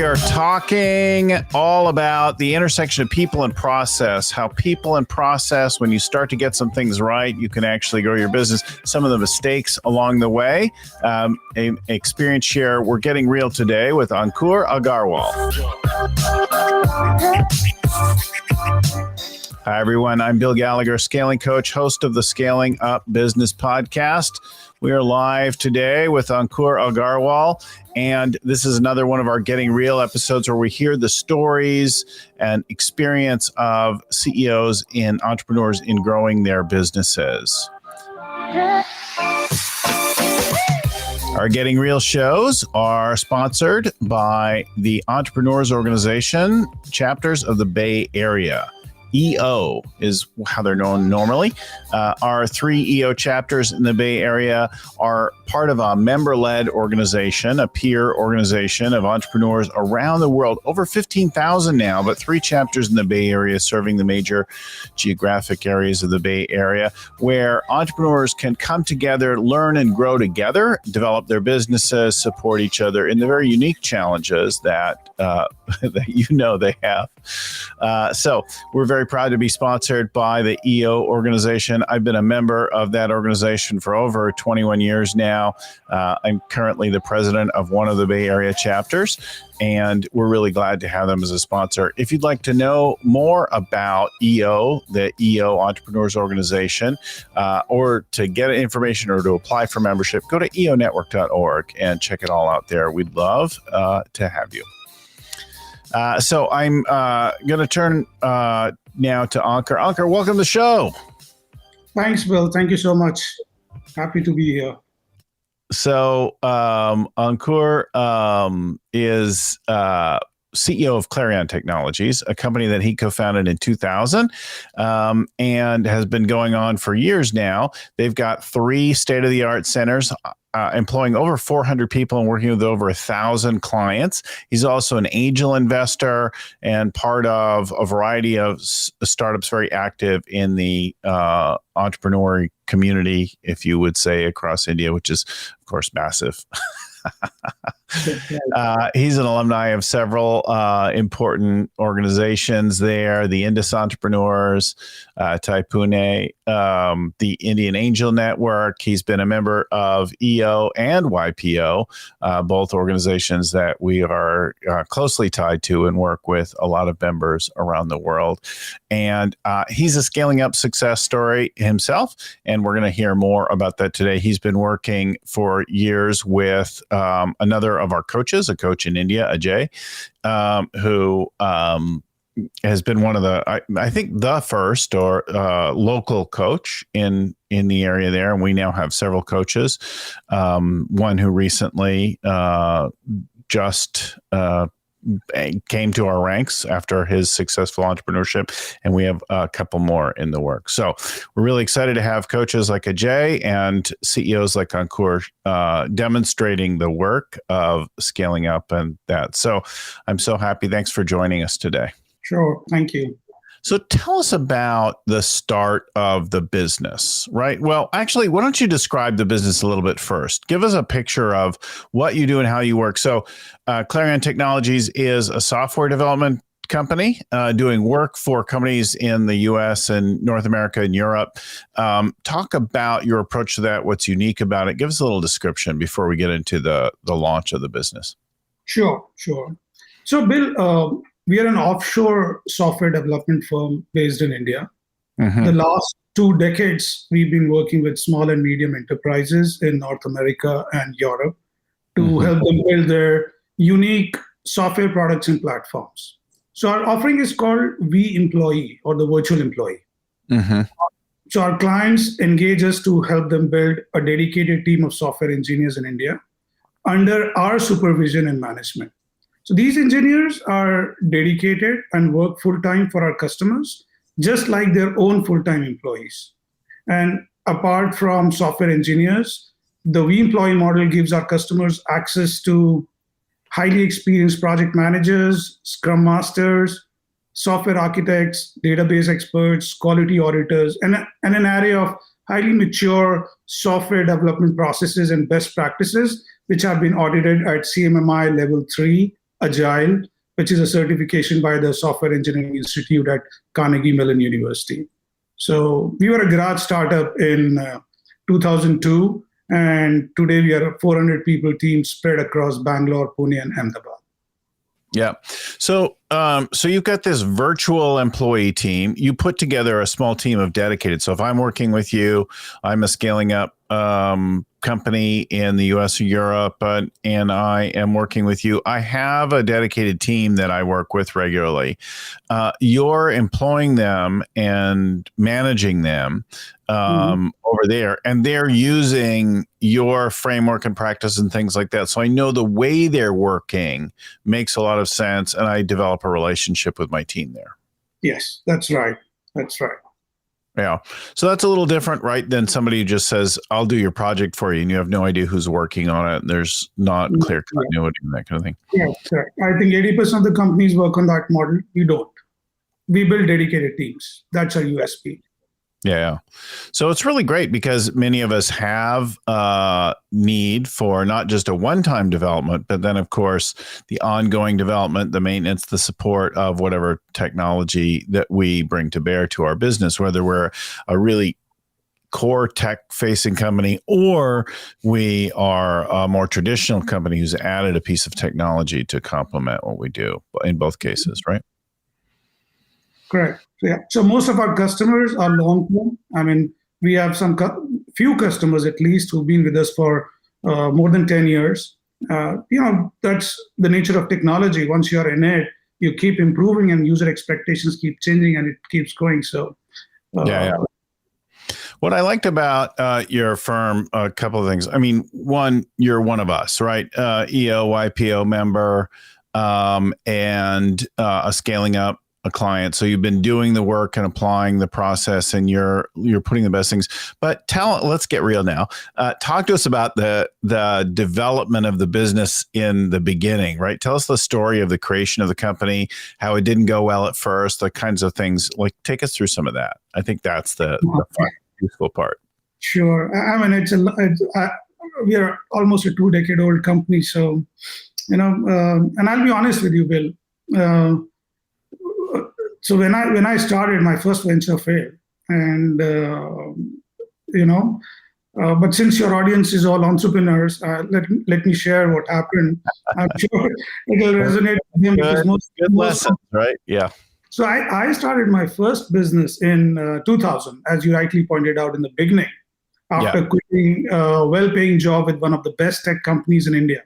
are talking all about the intersection of people and process, how people and process, when you start to get some things right, you can actually grow your business. Some of the mistakes along the way. Experience share. We're getting real today with Ankur Agarwal. Hi, everyone. I'm Bill Gallagher, scaling coach, host of the Scaling Up Business podcast. We are live today with Ankur Agarwal, and this is another one of our Getting Real episodes where we hear the stories and experience of CEOs and entrepreneurs in growing their businesses. Our Getting Real shows are sponsored by the Entrepreneurs Organization chapters of the Bay Area. EO is how they're known normally. Our 3 EO chapters in the Bay Area are part of a member-led organization, a peer organization of entrepreneurs around the world, over 15,000 now, but 3 chapters in the Bay Area serving the major geographic areas of the Bay Area, where entrepreneurs can come together, learn and grow together, develop their businesses, support each other in the very unique challenges that they have. So we're very proud to be sponsored by the EO organization. I've been a member of that organization for over 21 years now. I'm currently the president of one of the Bay Area chapters, and we're really glad to have them as a sponsor. If you'd like to know more about EO, the EO Entrepreneurs Organization, or to get information or to apply for membership, go to eonetwork.org and check it all out there. We'd love to have you. So I'm going to turn now to Ankur. Ankur, welcome to the show. Thanks, Bill. Thank you so much. Happy to be here. So Ankur is CEO of Clarion Technologies, a company that he co-founded in 2000 and has been going on for years now. They've got 3 state-of-the-art centers employing over 400 people and working with over 1,000 clients. He's also an angel investor and part of a variety of startups very active in the entrepreneur community, if you would say, across India, which is, of course, massive. He's an alumni of several important organizations there, the Indus Entrepreneurs, Taipune, the Indian Angel Network. He's been a member of EO and YPO, both organizations that we are closely tied to and work with a lot of members around the world. And he's a scaling up success story himself, and we're going to hear more about that today. He's been working for years with another of our coaches, a coach in India, Ajay, who has been one of the, I think, the first or local coach in the area there. And we now have several coaches. One who recently just came to our ranks after his successful entrepreneurship, and we have a couple more in the works. So we're really excited to have coaches like Ajay and CEOs like Ankur demonstrating the work of scaling up and that. So I'm so happy. Thanks for joining us today. Sure. Thank you. So tell us about the start of the business, right? Well, actually, why don't you describe the business a little bit first? Give us a picture of what you do and how you work. So Clarion Technologies is a software development company doing work for companies in the US and North America and Europe. Talk about your approach to that, what's unique about it. Give us a little description before we get into the launch of the business. Sure. So, Bill, we are an offshore software development firm based in India. Mm-hmm. The last 2 decades, we've been working with small and medium enterprises in North America and Europe to help them build their unique software products and platforms. So our offering is called vEmployee, or the virtual employee. Mm-hmm. So our clients engage us to help them build a dedicated team of software engineers in India under our supervision and management. So these engineers are dedicated and work full-time for our customers, just like their own full-time employees. And apart from software engineers, the vEmployee model gives our customers access to highly experienced project managers, scrum masters, software architects, database experts, quality auditors, and an array of highly mature software development processes and best practices, which have been audited at CMMI level 3 Agile, which is a certification by the Software Engineering Institute at Carnegie Mellon University. So we were a garage startup in 2002, and today we are a 400 people team spread across Bangalore, Pune, and Ahmedabad. Yeah. So you've got this virtual employee team. You put together a small team of dedicated. So if I'm working with you, I'm a scaling up company in the US or Europe, and I am working with you. I have a dedicated team that I work with regularly. You're employing them and managing them over there, and they're using your framework and practice and things like that. So I know the way they're working makes a lot of sense, and I develop a relationship with my team there. Yes, that's right. That's right. Yeah. So that's a little different, right, than somebody who just says, I'll do your project for you, and you have no idea who's working on it. There's not clear continuity and that kind of thing. Yeah, correct. I think 80% of the companies work on that model. We don't. We build dedicated teams. That's our USP. Yeah. So it's really great because many of us have need for not just a one-time development, but then, of course, the ongoing development, the maintenance, the support of whatever technology that we bring to bear to our business, whether we're a really core tech-facing company or we are a more traditional company who's added a piece of technology to complement what we do in both cases, right? Correct. Yeah. So most of our customers are long-term. I mean, we have few customers at least who've been with us for more than 10 years. That's the nature of technology. Once you're in it, you keep improving and user expectations keep changing and it keeps going. So, yeah. What I liked about your firm, a couple of things. I mean, one, you're one of us, right? EO, YPO member, and scaling up a client. So you've been doing the work and applying the process, and you're putting the best things. But let's get real now. Talk to us about the development of the business in the beginning, right? Tell us the story of the creation of the company, how it didn't go well at first, the kinds of things. Like, take us through some of that. I think that's the fun, useful part. Sure. I mean, we are almost a 2-decade-old company, so and I'll be honest with you, Bill. So when I started, my first venture failed, and but since your audience is all entrepreneurs, let me share what happened. I'm sure it will resonate with them because most lessons, right? Yeah. So I started my first business in 2000, as you rightly pointed out in the beginning, after quitting a well-paying job with one of the best tech companies in India.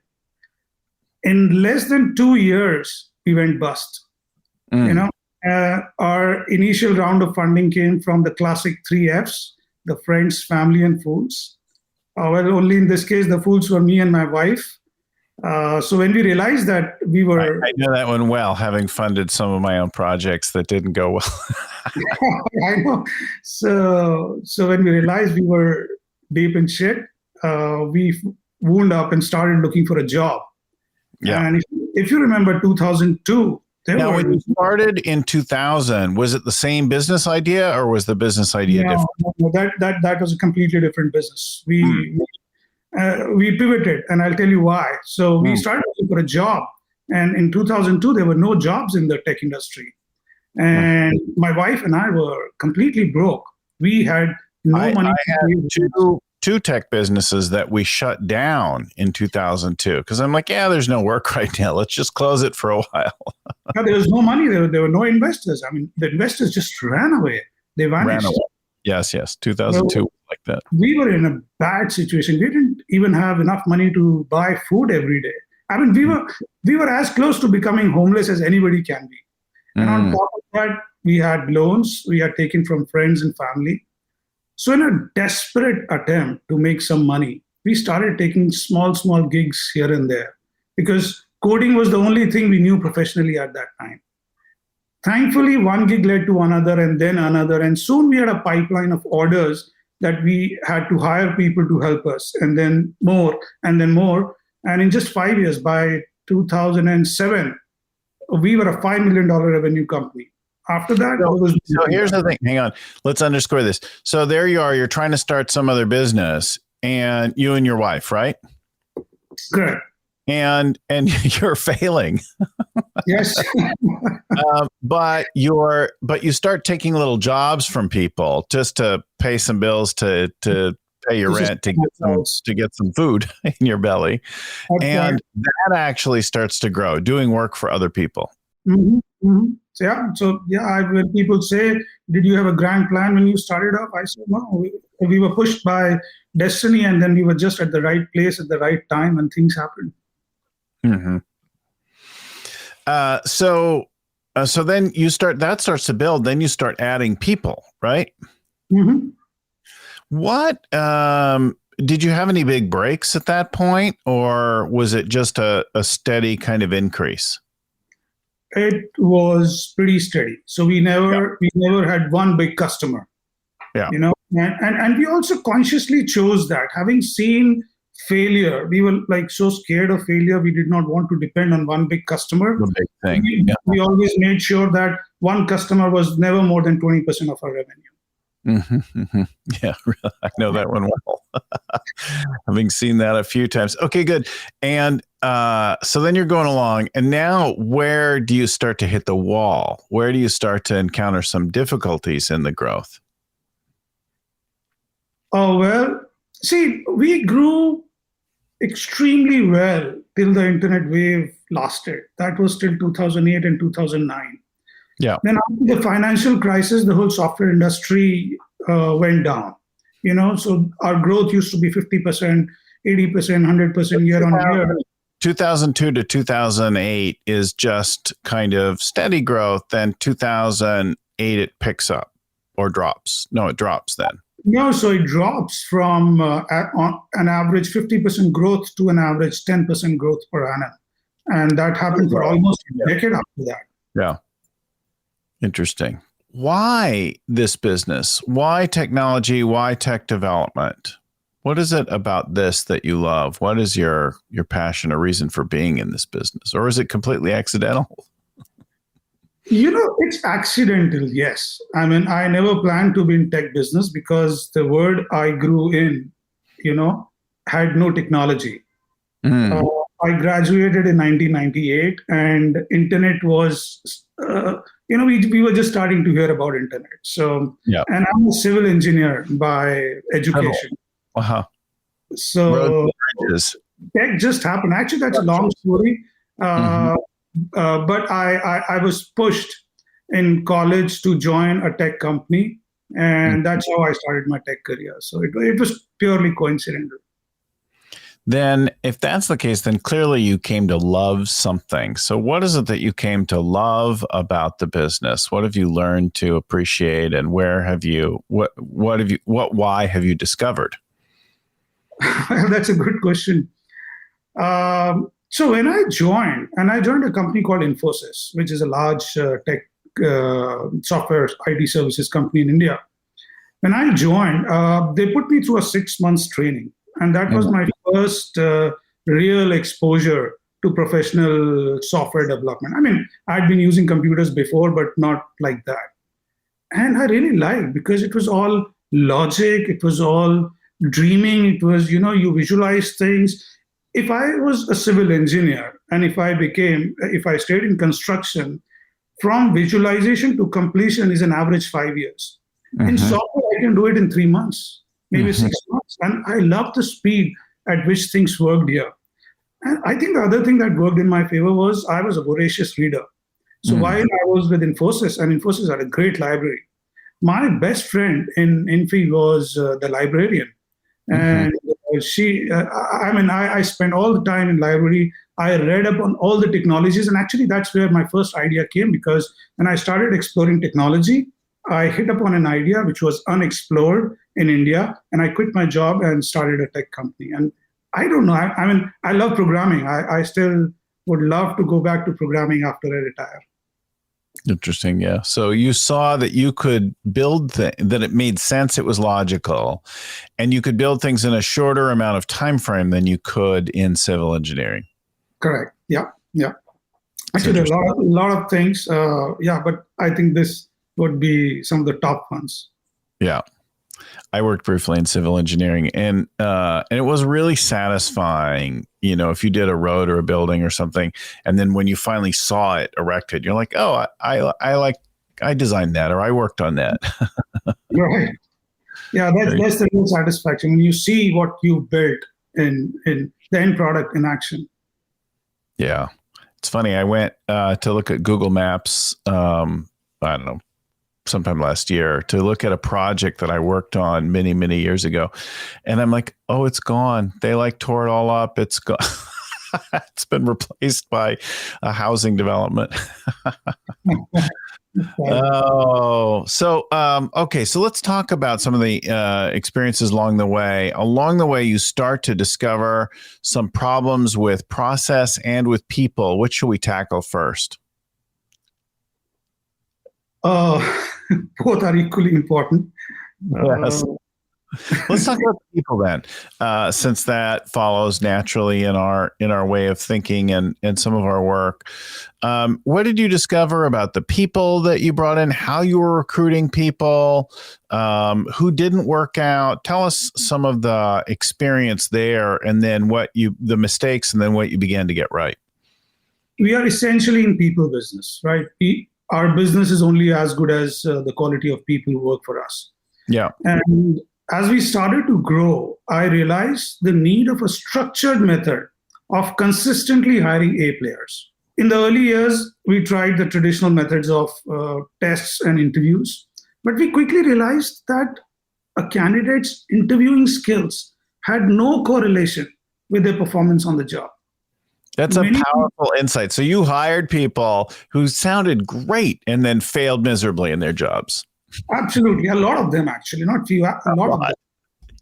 In less than 2 years, we went bust. Our initial round of funding came from the classic 3 Fs, the friends, family, and fools. Only in this case, the fools were me and my wife. So when we realized that we were... I know that one well, having funded some of my own projects that didn't go well. I know. So when we realized we were deep in shit, we wound up and started looking for a job. Yeah. And if you remember 2002, now, when you started in 2000, was it the same business idea, or was the business idea different? No, that was a completely different business. We pivoted, and I'll tell you why. So we started looking for a job, and in 2002, there were no jobs in the tech industry. And my wife and I were completely broke. We had no money. I had two tech businesses that we shut down in 2002 because I'm like, there's no work right now. Let's just close it for a while. There was no money. There were no investors. I mean, the investors just ran away. They vanished. Yes. 2002, like that. We were in a bad situation. We didn't even have enough money to buy food every day. I mean, we were as close to becoming homeless as anybody can be. And on top of that, we had loans we had taken from friends and family. So in a desperate attempt to make some money, we started taking small gigs here and there because coding was the only thing we knew professionally at that time. Thankfully, one gig led to another and then another. And soon we had a pipeline of orders that we had to hire people to help us, and then more and then more. And in just 5 years, by 2007, we were a $5 million revenue company. After that, so here's the thing. Hang on. Let's underscore this. So there you are. You're trying to start some other business, and you and your wife, right? Correct. and you're failing. Yes. But you start taking little jobs from people just to pay some bills, to pay your rent, to get some food in your belly. And that actually starts to grow, doing work for other people. Mm-hmm, mm-hmm. So when people say, did you have a grand plan when you started off? I said, no, we were pushed by destiny, and then we were just at the right place at the right time, and things happened. Mm-hmm. So then that starts to build, then you start adding people, right? Mm-hmm. What, did you have any big breaks at that point, or was it just a steady kind of increase? It was pretty steady. So we never had one big customer. Yeah. And we also consciously chose that. Having seen failure, we were like so scared of failure. We did not want to depend on one big customer. The big thing. We always made sure that one customer was never more than 20% of our revenue. Mm-hmm, mm-hmm. Yeah, I know that one well. Having seen that a few times. Okay, good. And so then you're going along, and now where do you start to hit the wall? Where do you start to encounter some difficulties in the growth? Oh, well, see, we grew extremely well till the internet wave lasted. That was till 2008 and 2009. Yeah. Then after the financial crisis, the whole software industry went down. So our growth used to be 50%, 80%, 100% year on year. 2002 to 2008 is just kind of steady growth. Then 2008, it picks up or drops. No, it drops then. No, so it drops from on an average 50% growth to an average 10% growth per annum. And that happened for almost a decade after that. Yeah. Interesting. Why this business? Why technology? Why tech development? What is it about this that you love? What is your passion or reason for being in this business? Or is it completely accidental? It's accidental, yes. I mean, I never planned to be in tech business because the world I grew in, had no technology. I graduated in 1998, and internet was, we were just starting to hear about internet. So, and I'm a civil engineer by education. Uh-huh. So tech just happened. Actually, that's a long story. But I was pushed in college to join a tech company, and that's how I started my tech career. So it was purely coincidental. Then if that's the case, then clearly you came to love something. So what is it that you came to love about the business? What have you learned to appreciate, and why have you discovered? That's a good question. So when I joined a company called Infosys, which is a large tech software IT services company in India. When I joined, they put me through a 6 months training. And that was my first real exposure to professional software development. I mean, I'd been using computers before, but not like that. And I really liked, because it was all logic. It was all dreaming. It was, you visualize things. If I was a civil engineer, and if I stayed in construction, from visualization to completion is an average 5 years. In software, I can do it in 3 months. Maybe 6 months. And I love the speed at which things worked here. And I think the other thing that worked in my favor was I was a voracious reader. So while I was with Infosys, and Infosys had a great library, my best friend in Infi was the librarian. And I spent all the time in library. I read up on all the technologies. And actually, that's where my first idea came, because when I started exploring technology, I hit upon an idea which was unexplored in India, and I quit my job and started a tech company. And I don't know. I love programming. I still would love to go back to programming after I retire. Interesting. Yeah. So you saw that you could build that it made sense. It was logical, and you could build things in a shorter amount of time frame than you could in civil engineering. Correct. Yeah. Yeah. Actually, a lot of things. But I think this would be some of the top ones. Yeah. I worked briefly in civil engineering, and it was really satisfying. If you did a road or a building or something, and then when you finally saw it erected, you're like, oh, I designed that, or I worked on that. Right. Yeah, that's the real satisfaction when you see what you built in the end product in action. Yeah. It's funny. I went to look at Google Maps, I don't know, sometime last year to look at a project that I worked on many, many years ago. And I'm like, oh, it's gone. They tore it all up. It's gone. It's been replaced by a housing development. Oh, so, okay. So let's talk about some of the experiences along the way. Along the way, you start to discover some problems with process and with people. Which should we tackle first? Both are equally important. Yes. Let's talk about people then, since that follows naturally in our way of thinking and some of our work. What did you discover about the people that you brought in? How you were recruiting people? Who didn't work out? Tell us some of the experience there, and then the mistakes, and then what you began to get right. We are essentially in people business, right? Our business is only as good as the quality of people who work for us. Yeah. And as we started to grow, I realized the need of a structured method of consistently hiring A players. In the early years, we tried the traditional methods of tests and interviews, but we quickly realized that a candidate's interviewing skills had no correlation with their performance on the job. That's a powerful insight. So you hired people who sounded great and then failed miserably in their jobs. Absolutely. A lot of them, actually, not few, a lot of them.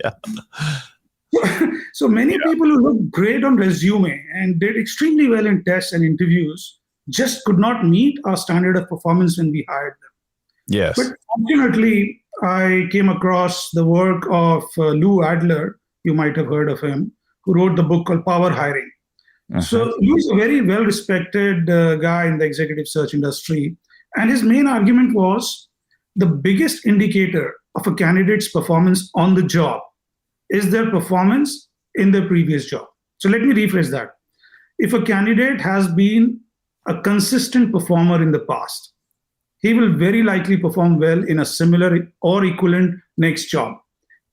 Yeah. So many people who look great on resume and did extremely well in tests and interviews just could not meet our standard of performance when we hired them. Yes. But fortunately, I came across the work of Lou Adler. You might have heard of him, who wrote the book called Power Hiring. Uh-huh. So Lou's a very well-respected guy in the executive search industry. And his main argument was the biggest indicator of a candidate's performance on the job is their performance in their previous job. So let me rephrase that. If a candidate has been a consistent performer in the past, he will very likely perform well in a similar or equivalent next job.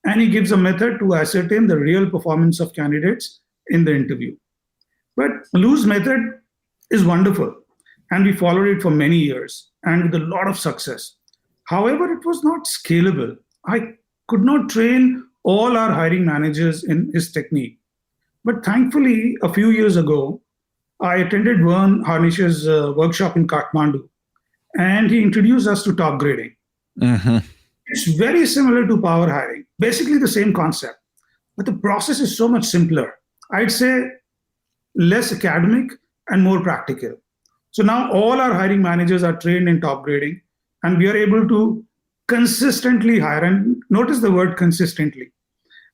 And he gives a method to ascertain the real performance of candidates in the interview. But Lou's method is wonderful, and we followed it for many years and with a lot of success. However, it was not scalable. I could not train all our hiring managers in his technique. But thankfully, a few years ago, I attended Vern Harnish's workshop in Kathmandu, and he introduced us to top grading. Mm-hmm. It's very similar to power hiring, basically the same concept, but the process is so much simpler. I'd say less academic and more practical. So now all our hiring managers are trained in top grading, and we are able to consistently hire, and notice the word consistently,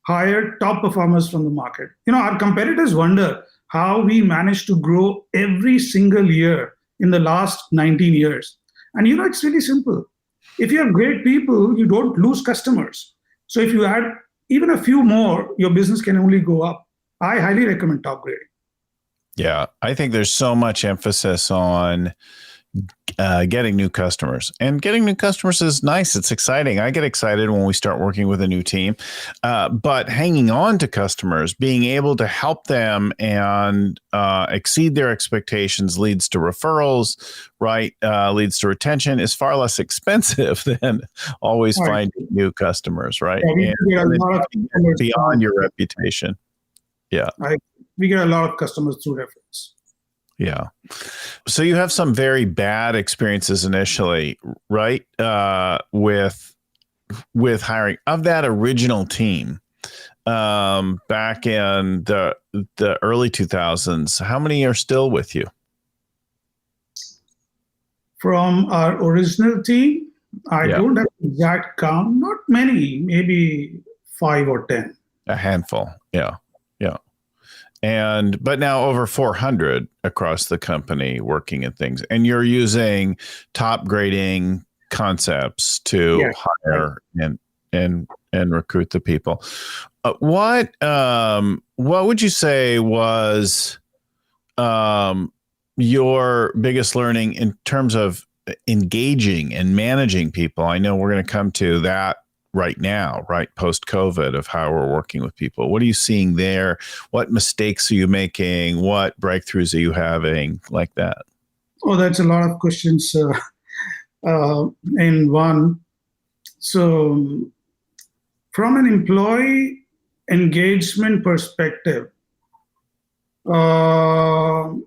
hire top performers from the market. Our competitors wonder how we managed to grow every single year in the last 19 years. And it's really simple. If you have great people, you don't lose customers. So if you add even a few more, your business can only go up. I highly recommend top grading. Yeah, I think there's so much emphasis on getting new customers, and getting new customers is nice. It's exciting. I get excited when we start working with a new team, but hanging on to customers, being able to help them and exceed their expectations leads to referrals, right? Leads to retention, is far less expensive than always finding new customers, right? Yeah, and beyond your reputation. Yeah. We get a lot of customers through reference. Yeah. So you have some very bad experiences initially, right? With hiring of that original team back in the early 2000s. How many are still with you? From our original team, I don't have the exact count. Not many, maybe 5 or 10. A handful. Yeah. Yeah. But now over 400 across the company working at things. And you're using top grading concepts to hire and recruit the people. What would you say was your biggest learning in terms of engaging and managing people? I know we're going to come to that right now, right post-COVID, of how we're working with people. What are you seeing there? What mistakes are you making? What breakthroughs are you having, like that? Oh, that's a lot of questions in one. So from an employee engagement perspective, well,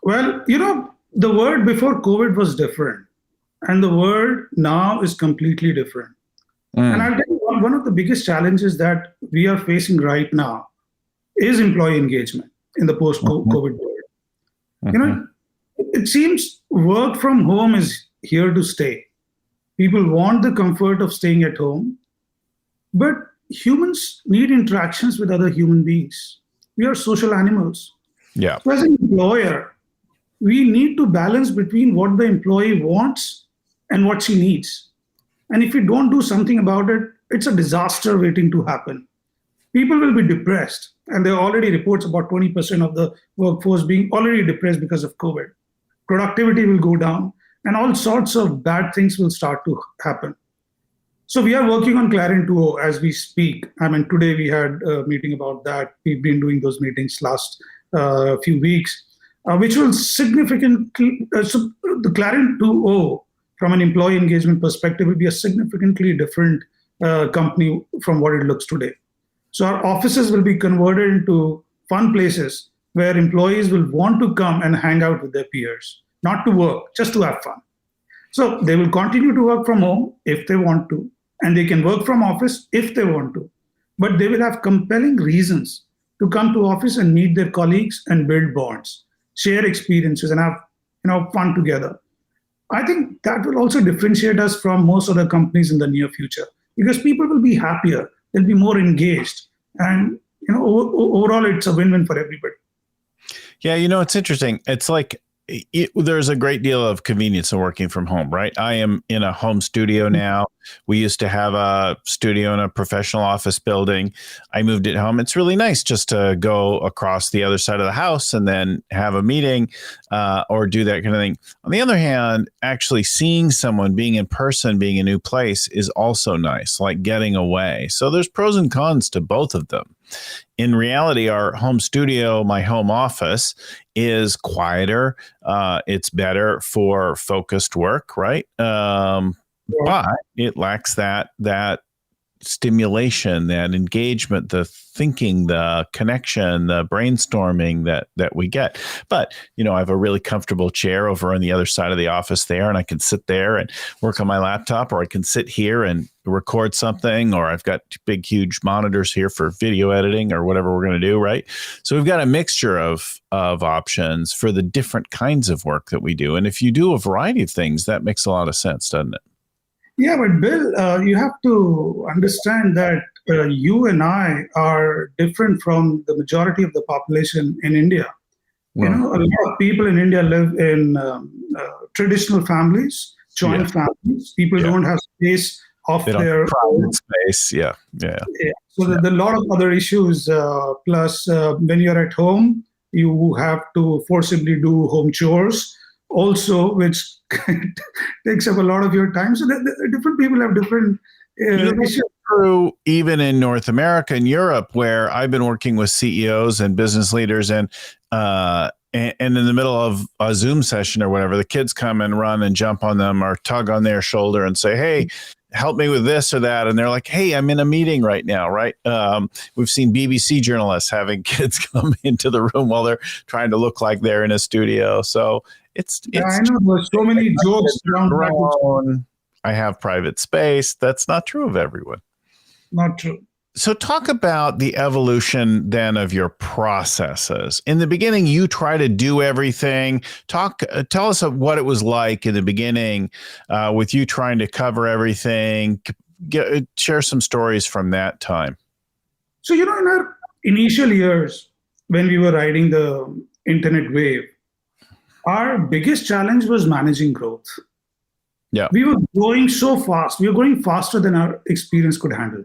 the word before COVID was different, and the word now is completely different. And I'll tell you, one of the biggest challenges that we are facing right now is employee engagement in the post-COVID world. It seems work from home is here to stay. People want the comfort of staying at home, but humans need interactions with other human beings. We are social animals. Yeah. So as an employer, we need to balance between what the employee wants and what she needs. And if we don't do something about it, it's a disaster waiting to happen. People will be depressed. And there are already reports about 20% of the workforce being already depressed because of COVID. Productivity will go down, and all sorts of bad things will start to happen. So we are working on Clarion 2.0 as we speak. I mean, today we had a meeting about that. We've been doing those meetings last few weeks, which will significantly, so the Clarion 2.0 from an employee engagement perspective will be a significantly different company from what it looks today. So our offices will be converted into fun places where employees will want to come and hang out with their peers, not to work, just to have fun. So they will continue to work from home if they want to, and they can work from office if they want to. But they will have compelling reasons to come to office and meet their colleagues and build bonds, share experiences, and have fun together. I think that will also differentiate us from most other companies in the near future, because people will be happier, they'll be more engaged, and overall it's a win-win for everybody. Yeah, it's interesting. It's like there's a great deal of convenience in working from home, right? I am in a home studio now. We used to have a studio in a professional office building. I moved it home. It's really nice just to go across the other side of the house and then have a meeting or do that kind of thing. On the other hand, actually seeing someone, being in person, being in a new place is also nice, like getting away. So there's pros and cons to both of them. In reality, our home studio, my home office, is quieter. It's better for focused work, right? But it lacks that stimulation, that engagement, the thinking, the connection, the brainstorming that we get. But, I have a really comfortable chair over on the other side of the office there, and I can sit there and work on my laptop, or I can sit here and record something, or I've got big, huge monitors here for video editing or whatever we're going to do, right? So we've got a mixture of options for the different kinds of work that we do. And if you do a variety of things, that makes a lot of sense, doesn't it? Yeah, but Bill, you have to understand that you and I are different from the majority of the population in India. A lot of people in India live in traditional families, joint families. People don't have space of their own space. Yeah. So there are a lot of other issues. Plus, when you're at home, you have to forcibly do home chores also, which takes up a lot of your time. So different people have different issues. True, even in North America and Europe, where I've been working with CEOs and business leaders, and in the middle of a Zoom session or whatever, the kids come and run and jump on them or tug on their shoulder and say, "Hey, help me with this or that." And they're like, "Hey, I'm in a meeting right now," right? We've seen BBC journalists having kids come into the room while they're trying to look like they're in a studio. So it's I know there's so many jokes around. I have private space. That's not true of everyone. Not true. So talk about the evolution then of your processes. In the beginning, you try to do everything. Tell us what it was like in the beginning with you trying to cover everything. Share some stories from that time. So, in our initial years, when we were riding the internet wave, our biggest challenge was managing growth. Yeah. We were growing so fast. We were growing faster than our experience could handle.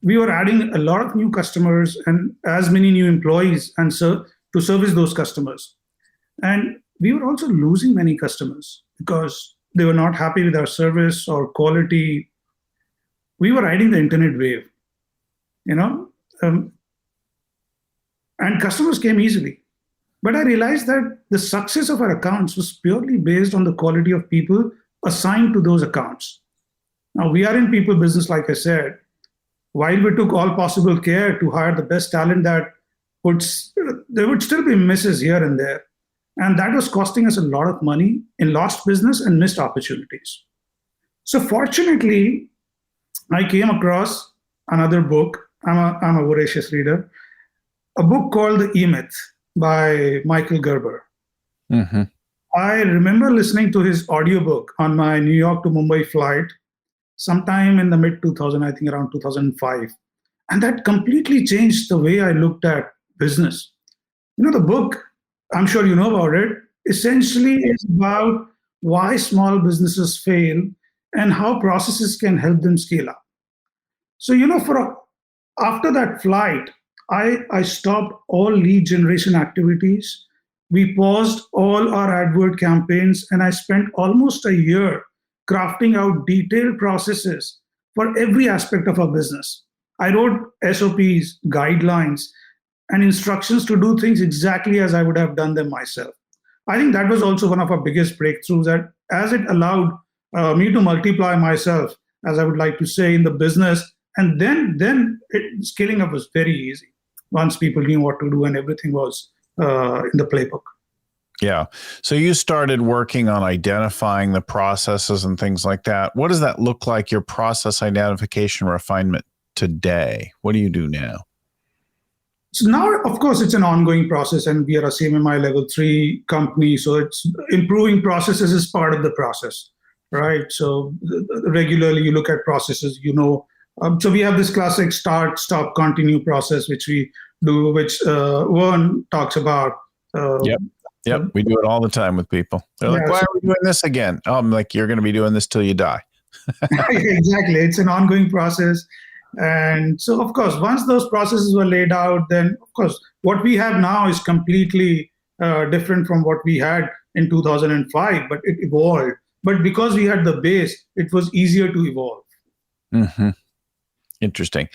We were adding a lot of new customers and as many new employees to service those customers. And we were also losing many customers because they were not happy with our service or quality. We were riding the internet wave, you know, and customers came easily. But I realized that the success of our accounts was purely based on the quality of people assigned to those accounts. Now, we are in people business, like I said. While we took all possible care to hire the best talent, there would still be misses here and there. And that was costing us a lot of money in lost business and missed opportunities. So fortunately, I came across another book. I'm a voracious reader. A book called The E-Myth by Michael Gerber. Mm-hmm. I remember listening to his audiobook on my New York to Mumbai flight sometime in the mid 2000, I think around 2005. And that completely changed the way I looked at business. You know, the book, I'm sure you know about it, essentially is about why small businesses fail and how processes can help them scale up. So, you know, after that flight, I stopped all lead generation activities. We paused all our AdWord campaigns, and I spent almost a year crafting out detailed processes for every aspect of our business. I wrote SOPs, guidelines, and instructions to do things exactly as I would have done them myself. I think that was also one of our biggest breakthroughs, that as it allowed me to multiply myself, as I would like to say, in the business, and then scaling up was very easy once people knew what to do and everything was in the playbook. Yeah. So you started working on identifying the processes and things like that. What does that look like, your process identification refinement today? What do you do now? So now, of course, it's an ongoing process, and we are a CMMI level 3 company. So it's improving processes is part of the process, right? So regularly you look at processes, you know. So we have this classic start, stop, continue process, which we do, which Vern talks about. Yep. We do it all the time with people. They're like, why are we doing this again? Oh, I'm like, you're going to be doing this till you die. Exactly. It's an ongoing process. And so, of course, once those processes were laid out, then, of course, what we have now is completely different from what we had in 2005, but it evolved. But because we had the base, it was easier to evolve. Mm-hmm. Interesting.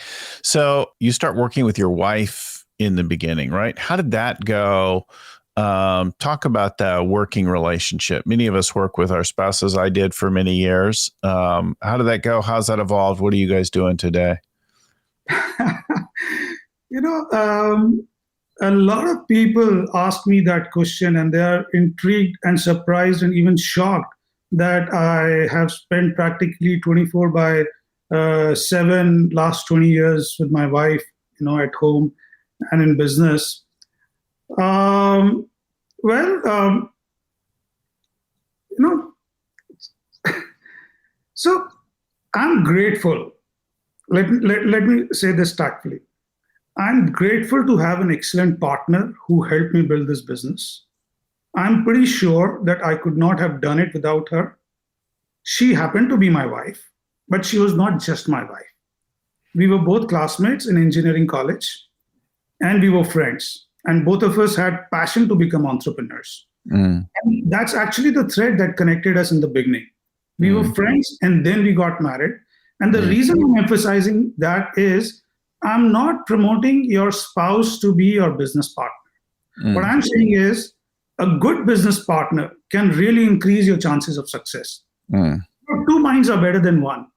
So you start working with your wife in the beginning, right? How did that go? Talk about the working relationship. Many of us work with our spouses. I did for many years. How did that go? How's that evolved? What are you guys doing today? You know, a lot of people ask me that question, and they are intrigued and surprised and even shocked that I have spent practically 24 by 7 last 20 years with my wife, you know, at home and in business. You know, so I'm grateful. Let me say this tactfully. I'm grateful to have an excellent partner who helped me build this business. I'm pretty sure that I could not have done it without her. She happened to be my wife, but she was not just my wife. We were both classmates in engineering college, and we were friends. And both of us had passion to become entrepreneurs. And that's actually the thread that connected us in the beginning. We were friends, and then we got married. And the reason I'm emphasizing that is I'm not promoting your spouse to be your business partner. What I'm saying is a good business partner can really increase your chances of success. Two minds are better than one.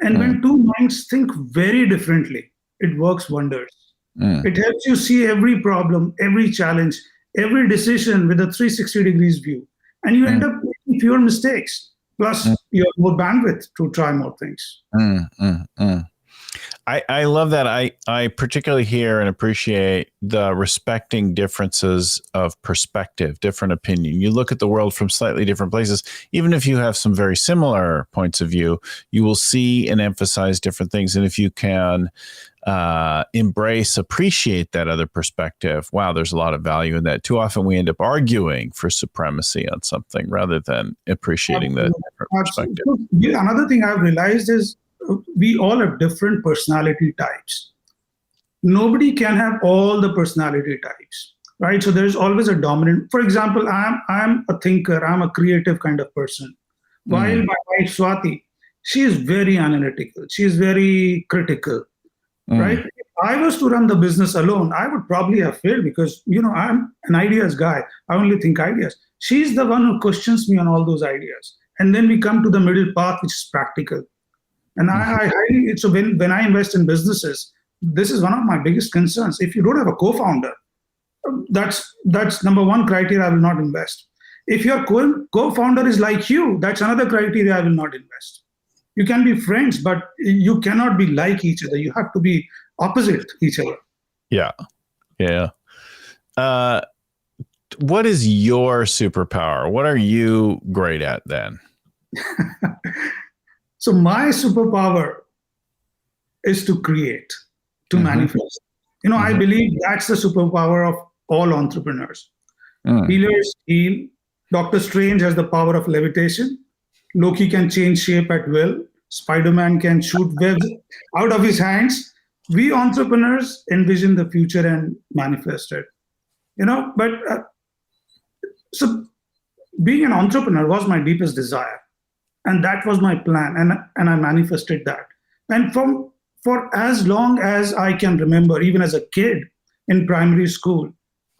And when two minds think very differently, it works wonders. It helps you see every problem, every challenge, every decision with a 360 degrees view. And you end up making fewer mistakes. Plus, you have more bandwidth to try more things. I love that. I particularly hear and appreciate the respecting differences of perspective, different opinion. You look at the world from slightly different places. Even if you have some very similar points of view, you will see and emphasize different things. And if you can appreciate that other perspective, wow, there's a lot of value in that. Too often we end up arguing for supremacy on something rather than appreciating the different perspective. Another thing I've realized is we all have different personality types. Nobody can have all the personality types, right? So there's always a dominant. For example, I'm a thinker. I'm a creative kind of person. While my wife Swati, she is very analytical. She is very critical, right? If I was to run the business alone, I would probably have failed because I'm an ideas guy. I only think ideas. She's the one who questions me on all those ideas, and then we come to the middle path, which is practical. And I highly so when I invest in businesses, this is one of my biggest concerns. If you don't have a co-founder, that's number one criteria I will not invest. If your co-founder is like you, that's another criteria I will not invest. You can be friends, but you cannot be like each other. You have to be opposite each other. Yeah. What is your superpower? What are you great at then? So my superpower is to create, to manifest. I believe that's the superpower of all entrepreneurs. Healers heal. Doctor Strange has the power of levitation. Loki can change shape at will. Spider-Man can shoot webs out of his hands. We entrepreneurs envision the future and manifest it. So being an entrepreneur was my deepest desire. And that was my plan. And I manifested that. And for as long as I can remember, even as a kid in primary school,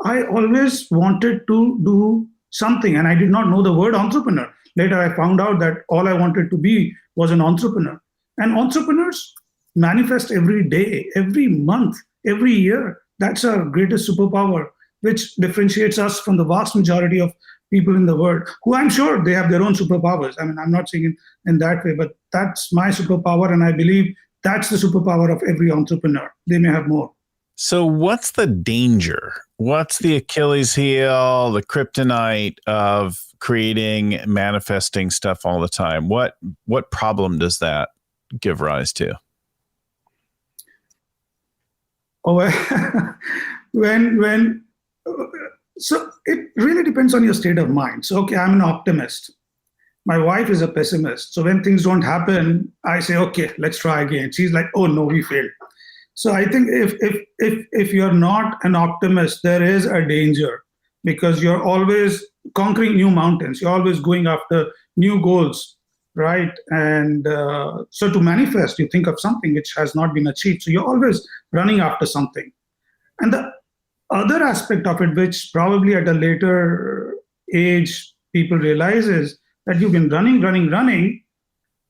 I always wanted to do something. And I did not know the word entrepreneur. Later, I found out that all I wanted to be was an entrepreneur. And entrepreneurs manifest every day, every month, every year. That's our greatest superpower, which differentiates us from the vast majority of people in the world, who I'm sure they have their own superpowers. I mean, I'm not saying it in that way, but that's my superpower. And I believe that's the superpower of every entrepreneur. They may have more. So what's the danger? What's the Achilles heel, the kryptonite of creating, manifesting stuff all the time? What problem does that give rise to? Oh, so it really depends on your state of mind. So, okay, I'm an optimist. My wife is a pessimist. So when things don't happen, I say, okay, let's try again. She's like, oh no, we failed. So I think if you're not an optimist, there is a danger because you're always conquering new mountains. You're always going after new goals, right? And so to manifest, you think of something which has not been achieved. So you're always running after something. And the other aspect of it, which probably at a later age people realize, is that you've been running.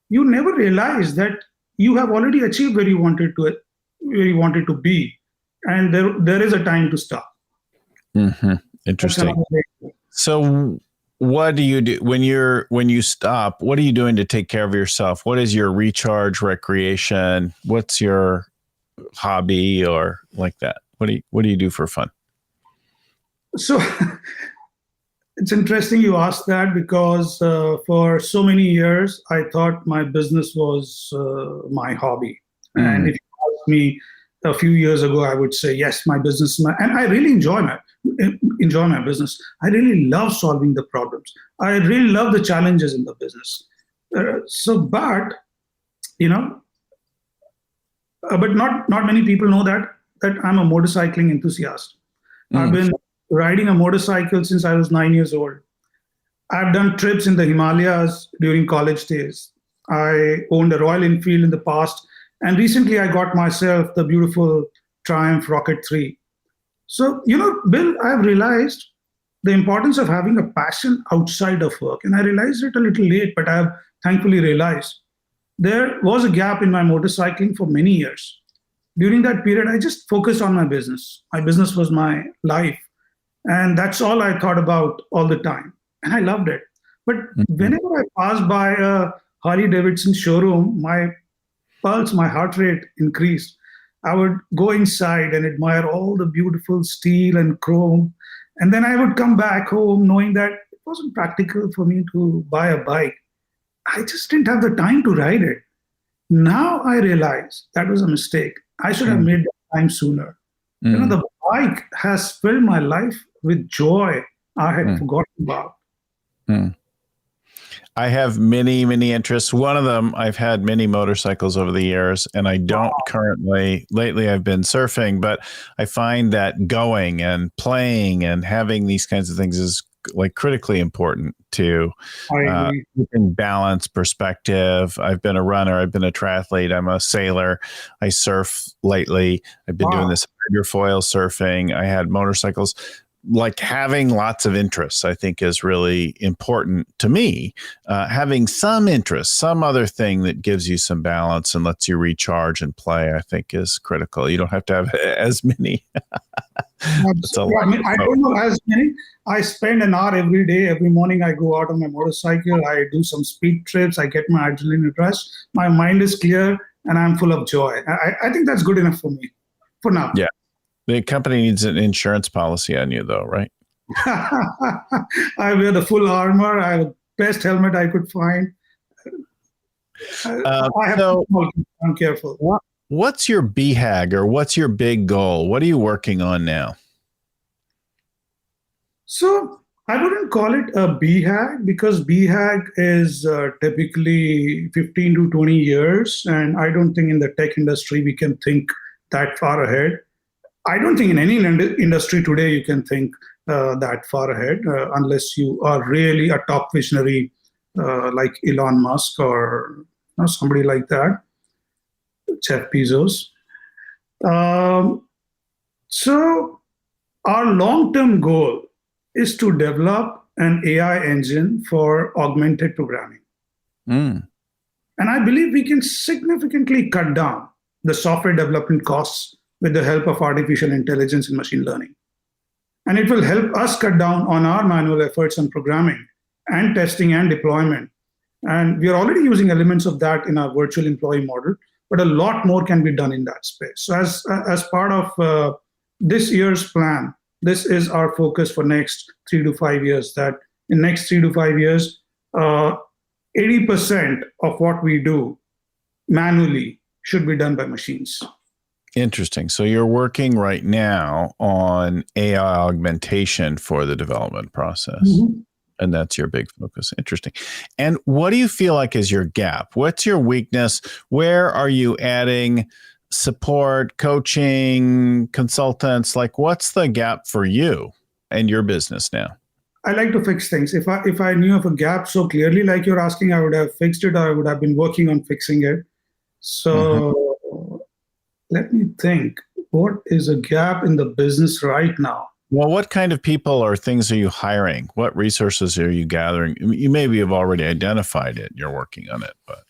You never realize that you have already achieved where you wanted to be, and there is a time to stop. Interesting. So what do you do when you stop? What are you doing to take care of yourself? What is your recharge, recreation? What's your hobby or like that? What do you do for fun? So it's interesting you asked that because for so many years I thought my business was my hobby. And if you asked me a few years ago, I would say yes, my business, and I really enjoy my business. I really love solving the problems. I really love the challenges in the business. But not many people know that I'm a motorcycling enthusiast. I've been riding a motorcycle since I was 9 years old. I've done trips in the Himalayas during college days. I owned a Royal Enfield in the past. And recently I got myself the beautiful Triumph Rocket 3. So, Bill, I've realized the importance of having a passion outside of work. And I realized it a little late, but I have thankfully realized there was a gap in my motorcycling for many years. During that period, I just focused on my business. My business was my life. And that's all I thought about all the time. And I loved it. But whenever I passed by a Harley Davidson showroom, my pulse, my heart rate increased. I would go inside and admire all the beautiful steel and chrome. And then I would come back home knowing that it wasn't practical for me to buy a bike. I just didn't have the time to ride it. Now I realize that was a mistake. I should have made that time sooner. The bike has filled my life with joy I had forgotten about. I have many, many interests. One of them, I've had many motorcycles over the years, and I don't currently. Lately, I've been surfing, but I find that going and playing and having these kinds of things is like critically important to I agree. keeping balance, perspective. I've been a runner. I've been a triathlete. I'm a sailor. I surf lately. I've been doing this hydrofoil surfing. I had motorcycles. Like having lots of interests, I think, is really important to me. Having some interest, some other thing that gives you some balance and lets you recharge and play, I think, is critical. You don't have to have as many. I don't know as many. I spend an hour every day. Every morning, I go out on my motorcycle. I do some speed trips. I get my adrenaline rush. My mind is clear, and I'm full of joy. I think that's good enough for me for now. Yeah. The company needs an insurance policy on you, though, right? I wear the full armor. I have the best helmet I could find. I'm careful. What's your BHAG or what's your big goal? What are you working on now? So I wouldn't call it a BHAG because BHAG is typically 15 to 20 years. And I don't think in the tech industry we can think that far ahead. I don't think in any industry today you can think that far ahead unless you are really a top visionary like Elon Musk or somebody like that, Jeff Bezos. So our long-term goal is to develop an AI engine for augmented programming. And I believe we can significantly cut down the software development costs with the help of artificial intelligence and machine learning. And it will help us cut down on our manual efforts on programming and testing and deployment. And we are already using elements of that in our virtual employee model, but a lot more can be done in that space. So as part of this year's plan, this is our focus for next 3 to 5 years, that in next 3 to 5 years, 80% of what we do manually should be done by machines. Interesting. So you're working right now on AI augmentation for the development process. Mm-hmm. And that's your big focus. Interesting. And what do you feel like is your gap? What's your weakness? Where are you adding support, coaching, consultants? Like, what's the gap for you and your business now? I like to fix things. If I knew of a gap so clearly, like you're asking, I would have fixed it, or I would have been working on fixing it. So let me think. What is a gap in the business right now? Well, what kind of people or things are you hiring? What resources are you gathering? You maybe have already identified it. You're working on it, but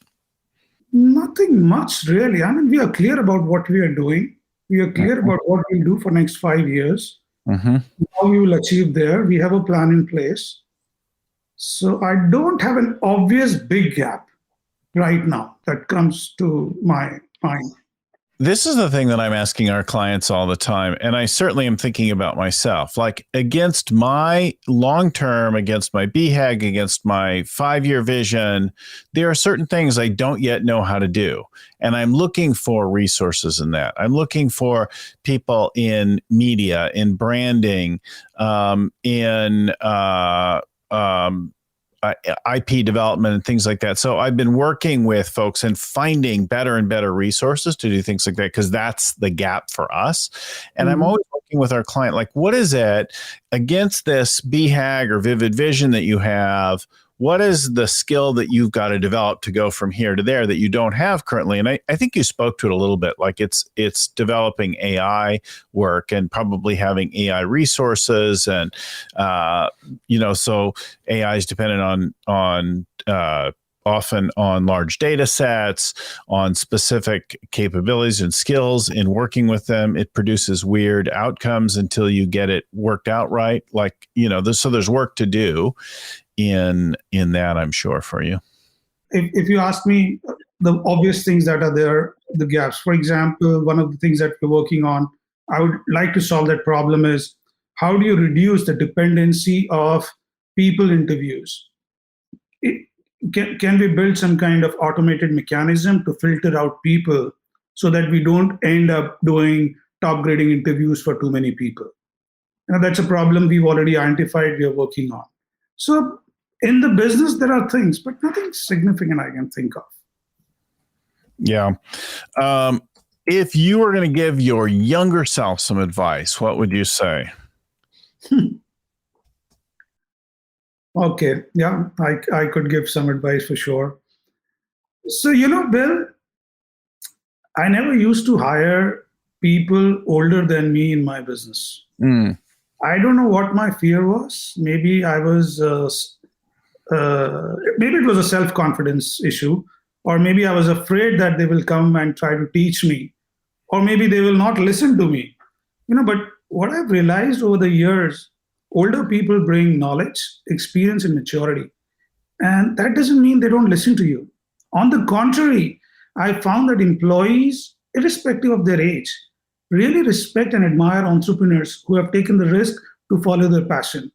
nothing much really. I mean, we are clear about what we are doing. We are clear about what we'll do for next 5 years. How we will achieve there. We have a plan in place. So I don't have an obvious big gap right now that comes to my mind. This is the thing that I'm asking our clients all the time. And I certainly am thinking about myself, like against my long-term, against my BHAG, against my 5-year vision, there are certain things I don't yet know how to do. And I'm looking for resources in that. I'm looking for people in media, in branding, in IP development and things like that. So I've been working with folks and finding better and better resources to do things like that, because that's the gap for us. And I'm always working with our client, like, what is it against this BHAG or vivid vision that you have? What is the skill that you've got to develop to go from here to there that you don't have currently? And I think you spoke to it a little bit, like it's developing AI work and probably having AI resources. And, so AI is dependent on often on large data sets, on specific capabilities and skills in working with them. It produces weird outcomes until you get it worked out right. Like, so there's work to do in that, I'm sure, for you. If you ask me the obvious things that are there, the gaps, for example, one of the things that we're working on, I would like to solve that problem is, how do you reduce the dependency of people interviews? Can we build some kind of automated mechanism to filter out people so that we don't end up doing top grading interviews for too many people? That's a problem we've already identified, we are working on. So In the business, there are things, but nothing significant I can think of. Yeah. If you were going to give your younger self some advice, what would you say? Okay. Yeah, I could give some advice for sure. So, Bill, I never used to hire people older than me in my business. Mm. I don't know what my fear was. Maybe maybe it was a self-confidence issue, or maybe I was afraid that they will come and try to teach me, or maybe they will not listen to me. But what I've realized over the years, older people bring knowledge, experience, and maturity. And that doesn't mean they don't listen to you. On the contrary, I found that employees, irrespective of their age, really respect and admire entrepreneurs who have taken the risk to follow their passion.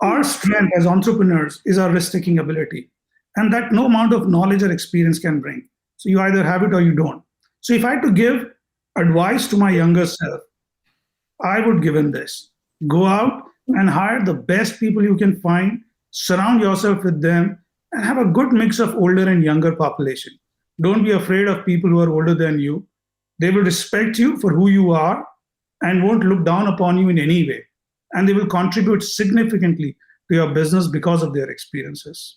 Our strength as entrepreneurs is our risk taking ability, and that no amount of knowledge or experience can bring. So you either have it or you don't. So if I had to give advice to my younger self, I would give him this: go out and hire the best people you can find, surround yourself with them, and have a good mix of older and younger population. Don't be afraid of people who are older than you. They will respect you for who you are and won't look down upon you in any way. And they will contribute significantly to your business because of their experiences.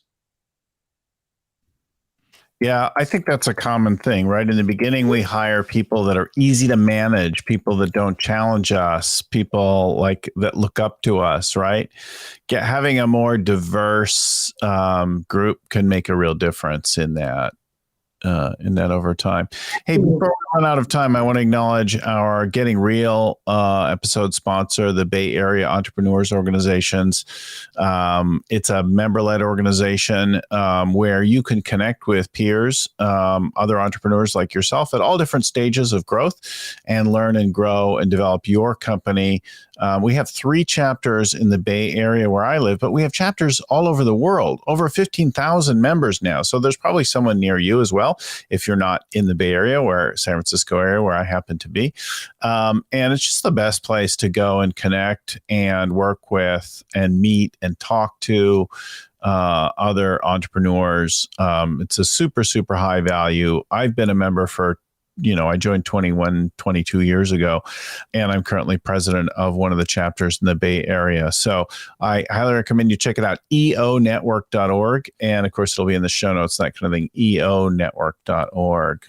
Yeah, I think that's a common thing, right? In the beginning, we hire people that are easy to manage, people that don't challenge us, people like that look up to us, right? Having a more diverse group can make a real difference in that over time. Hey, before we run out of time, I want to acknowledge our Getting Real episode sponsor, the Bay Area Entrepreneurs Organizations. It's a member-led organization where you can connect with peers, other entrepreneurs like yourself at all different stages of growth, and learn and grow and develop your company. We have 3 chapters in the Bay Area where I live, but we have chapters all over the world, over 15,000 members now. So there's probably someone near you as well, if you're not in the Bay Area or San Francisco area where I happen to be. And it's just the best place to go and connect and work with and meet and talk to other entrepreneurs. It's a super, super high value. I've been a member for I joined 22 years ago, and I'm currently president of one of the chapters in the Bay Area. So I highly recommend you check it out, eonetwork.org. And of course, it'll be in the show notes, that kind of thing, eonetwork.org.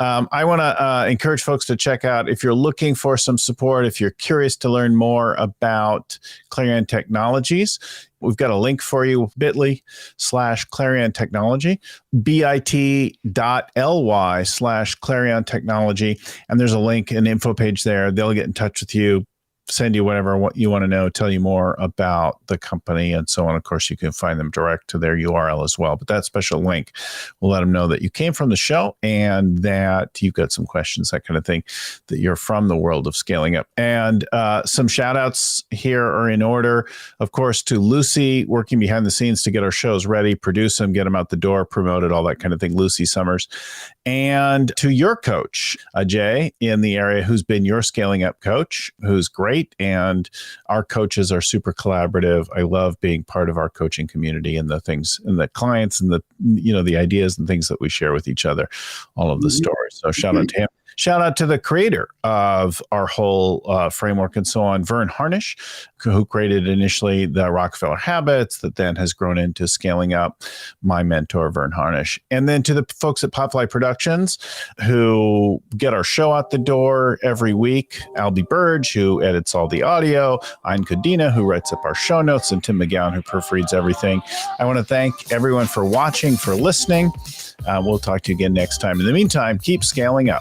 I want to encourage folks to check out, if you're looking for some support, if you're curious to learn more about Clarion Technologies, we've got a link for you, bit.ly/Clarion Technology, bit.ly/Clarion Technology. And there's a link, an info page there. They'll get in touch with you, send you whatever you want to know, tell you more about the company and so on. Of course, you can find them direct to their URL as well. But that special link will let them know that you came from the show and that you've got some questions, that kind of thing, that you're from the world of scaling up. And some shout outs here are in order, of course, to Lucy, working behind the scenes to get our shows ready, produce them, get them out the door, promote it, all that kind of thing, Lucy Summers. And to your coach, Ajay, in the area, who's been your scaling up coach, who's great. And our coaches are super collaborative. I love being part of our coaching community and the things and the clients and the ideas and things that we share with each other, all of the stories. So shout out to him. Shout out to the creator of our whole framework and so on, Vern Harnish, who created initially the Rockefeller Habits that then has grown into Scaling Up, my mentor, Vern Harnish. And then to the folks at Popfly Productions who get our show out the door every week, Albie Burge, who edits all the audio, Ayn Kadina, who writes up our show notes, and Tim McGowan, who proofreads everything. I want to thank everyone for watching, for listening. We'll talk to you again next time. In the meantime, keep scaling up.